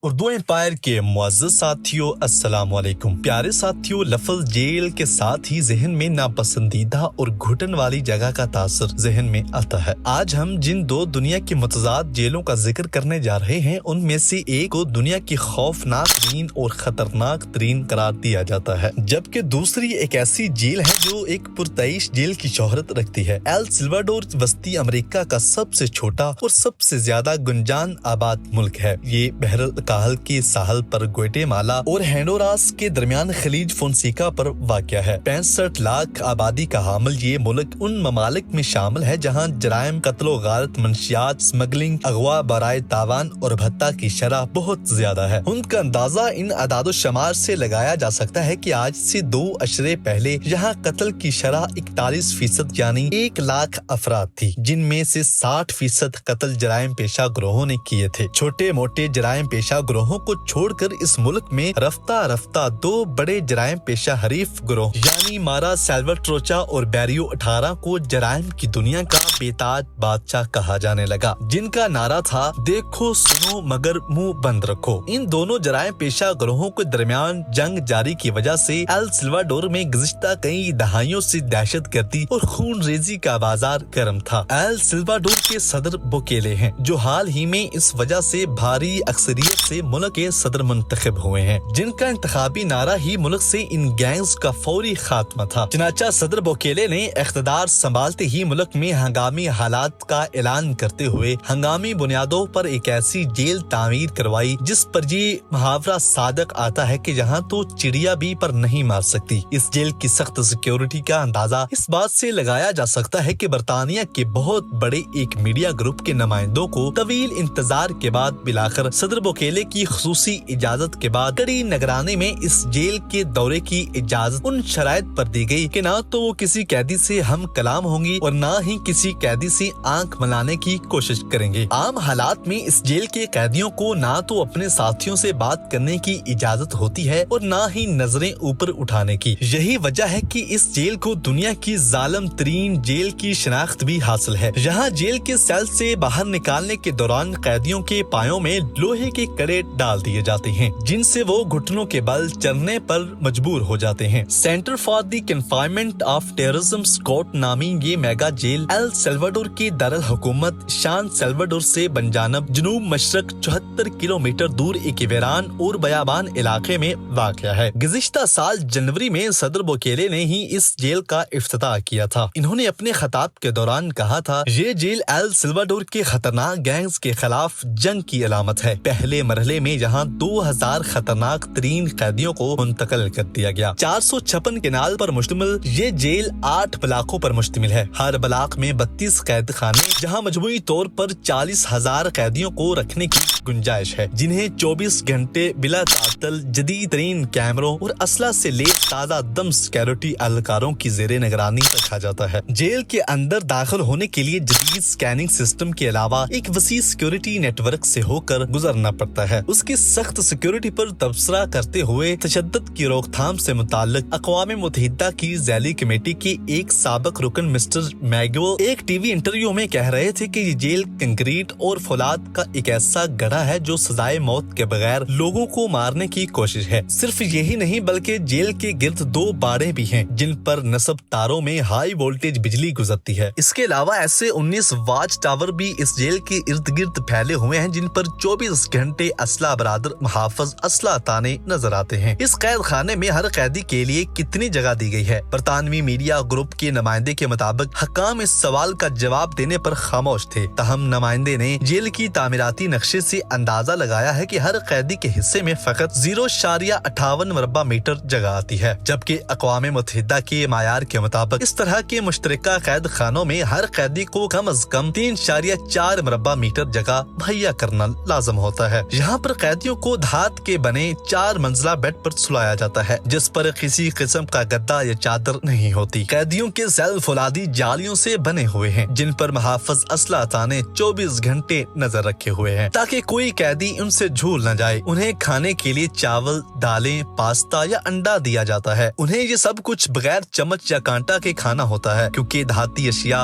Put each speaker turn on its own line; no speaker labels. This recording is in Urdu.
اردو امپائر کے معزز ساتھیوں السلام علیکم۔ پیارے ساتھیوں، لفظ جیل کے ساتھ ہی ذہن میں ناپسندیدہ اور گھٹن والی جگہ کا تاثر ذہن میں آتا ہے۔ آج ہم جن دو دنیا کی متضاد جیلوں کا ذکر کرنے جا رہے ہیں ان میں سے ایک کو دنیا کی خوفناک ترین اور خطرناک ترین قرار دیا جاتا ہے، جبکہ دوسری ایک ایسی جیل ہے جو ایک پرتعیش جیل کی شہرت رکھتی ہے۔ ایل سلواڈور وسطی امریکہ کا سب سے چھوٹا اور سب سے زیادہ گنجان آباد ملک ہے۔ یہ بحر کاہل کے ساحل پر گوئٹے-مالا اور ہنڈوراس کے درمیان خلیج فونسیکا پر واقع ہے۔ 65 لاکھ آبادی کا حامل یہ ملک ان ممالک میں شامل ہے جہاں جرائم، قتل و غارت، منشیات، سمگلنگ، اغوا برائے تاوان اور بھتہ کی شرح بہت زیادہ ہے۔ ان کا اندازہ ان اعداد و شمار سے لگایا جا سکتا ہے کہ آج سے 2 عشرے پہلے یہاں قتل کی شرح 41% یعنی 1 لاکھ افراد تھی، جن میں سے 60% قتل جرائم پیشہ گروہوں نے کیے تھے۔ چھوٹے موٹے جرائم پیشہ گروہوں کو چھوڑ کر اس ملک میں رفتہ رفتہ 2 بڑے جرائم پیشہ حریف گروہ یعنی مارا سیلورٹروچا اور بیریو 18 کو جرائم کی دنیا کا بے تاج بادشاہ کہا جانے لگا، جن کا نعرہ تھا دیکھو سنو مگر منہ بند رکھو۔ ان دونوں جرائم پیشہ گروہوں کے درمیان جنگ جاری کی وجہ سے ایل سلواڈور میں گزشتہ کئی دہائیوں سے دہشت گردی اور خون ریزی کا بازار گرم تھا۔ ایل سلواڈور کے صدر بوکیلے ہیں، جو حال ہی میں اس وجہ سے بھاری اکثریت سے ملک کے صدر منتخب ہوئے ہیں، جن کا انتخابی نعرہ ہی ملک سے ان گینگز کا فوری خاتمہ تھا۔ چنانچہ صدر بوکیلے نے اقتدار سنبھالتے ہی ملک میں ہنگامی حالات کا اعلان کرتے ہوئے ہنگامی بنیادوں پر ایک ایسی جیل تعمیر کروائی جس پر یہ محاورہ صادق آتا ہے کہ یہاں تو چڑیا بھی پر نہیں مار سکتی۔ اس جیل کی سخت سیکیورٹی کا اندازہ اس بات سے لگایا جا سکتا ہے کہ برطانیہ کے بہت بڑے ایک میڈیا گروپ کے نمائندوں کو طویل انتظار کے بعد بلاخر صدر بوکیلے کی خصوصی اجازت کے بعد کڑی نگرانی میں اس جیل کے دورے کی اجازت ان شرائط پر دی گئی کہ نہ تو وہ کسی قیدی سے ہم کلام ہوں گی اور نہ ہی کسی قیدی سے آنکھ ملانے کی کوشش کریں گے۔ عام حالات میں اس جیل کے قیدیوں کو نہ تو اپنے ساتھیوں سے بات کرنے کی اجازت ہوتی ہے اور نہ ہی نظریں اوپر اٹھانے کی۔ یہی وجہ ہے کہ اس جیل کو دنیا کی ظالم ترین جیل کی شناخت بھی حاصل ہے۔ یہاں جیل کے سیل سے باہر نکالنے کے دوران قیدیوں کے پایوں میں لوہے کے کڑے ڈال دیے جاتے ہیں جن سے وہ گھٹنوں کے بل چلنے پر مجبور ہو جاتے ہیں۔ Centre for the confinement of terrorism Scott نامی یہ میگا جیل ایل سلواڈور کی دارالحکومت شان سلواڈور سے بنجانب جنوب مشرق 74 کلومیٹر دور ایک ویران اور بیابان علاقے میں واقع ہے۔ گزشتہ سال جنوری میں صدر بوکیلے نے ہی اس جیل کا افتتاح کیا تھا۔ انہوں نے اپنے خطاب کے دوران کہا تھا، یہ جیل ایل سلواڈور کے خطرناک گینگز کے خلاف جنگ کی علامت ہے۔ پہلے مرحلے میں یہاں 2000 خطرناک ترین قیدیوں کو منتقل کر دیا گیا۔ 456 کنال پر مشتمل یہ جیل 8 بلاکوں پر مشتمل ہے۔ ہر بلاک میں 32 قید خانے جہاں مجموعی طور پر 40,000 قیدیوں کو رکھنے کی گنجائش ہے، جنہیں 24 گھنٹے بلا تعطل جدید ترین کیمروں اور اسلحہ سے لیس تازہ دم سیکیورٹی اہلکاروں کی زیر نگرانی رکھا جاتا ہے۔ جیل کے اندر داخل ہونے کے لیے جدید سکیننگ سسٹم کے علاوہ ایک وسیع سیکیورٹی نیٹ ورک سے ہو کر گزرنا پڑتا ہے۔ اس کی سخت سیکیورٹی پر تبصرہ کرتے ہوئے تشدد کی روک تھام سے متعلق اقوام متحدہ کی ذیلی کمیٹی کے ایک سابق رکن مسٹر میگول ایک ٹی وی انٹرویو میں کہہ رہے تھے کہ یہ جیل کنکریٹ اور فولاد کا ایک ایسا گڑھا ہے جو سزائے موت کے بغیر لوگوں کو مارنے کی کوشش ہے۔ صرف یہی نہیں بلکہ جیل کے گرد 2 باڑیں بھی ہیں جن پر نصب تاروں میں ہائی وولٹیج بجلی گزرتی ہے۔ اس کے علاوہ ایسے 19 واچ ٹاور بھی اس جیل کے ارد گرد پھیلے ہوئے ہیں جن پر 24 گھنٹے اسلحہ برادر محافظ اسلحہ تانے نظر آتے ہیں۔ اس قید خانے میں ہر قیدی کے لیے کتنی جگہ دی گئی ہے؟ برطانوی میڈیا گروپ کے نمائندے کے مطابق حکام اس سوال کا جواب دینے پر خاموش تھے، تاہم نمائندے نے جیل کی تعمیراتی نقشے سے اندازہ لگایا ہے کہ ہر قیدی کے حصے میں فقط 0.58 مربع میٹر جگہ آتی ہے، جبکہ اقوام متحدہ کے معیار کے مطابق اس طرح کے مشترکہ قید خانوں میں ہر قیدی کو کم از کم 3.4 مربع میٹر جگہ مہیا کرنا لازم ہوتا ہے۔ یہاں پر قیدیوں کو دھات کے بنے 4 منزلہ بیڈ پر سلایا جاتا ہے جس پر کسی قسم کا گدا یا چادر نہیں ہوتی۔ قیدیوں کے سیل فولادی جالیوں سے بنے ہوئے ہیں جن پر محافظ اسلحہ تانے 24 گھنٹے نظر رکھے ہوئے ہیں تاکہ کوئی قیدی ان سے جھول نہ جائے۔ انہیں کھانے کے لیے چاول، دالیں، پاستا یا انڈا دیا جاتا ہے۔ انہیں یہ سب کچھ بغیر چمچ یا کانٹا کے کھانا ہوتا ہے کیونکہ دھاتی اشیاء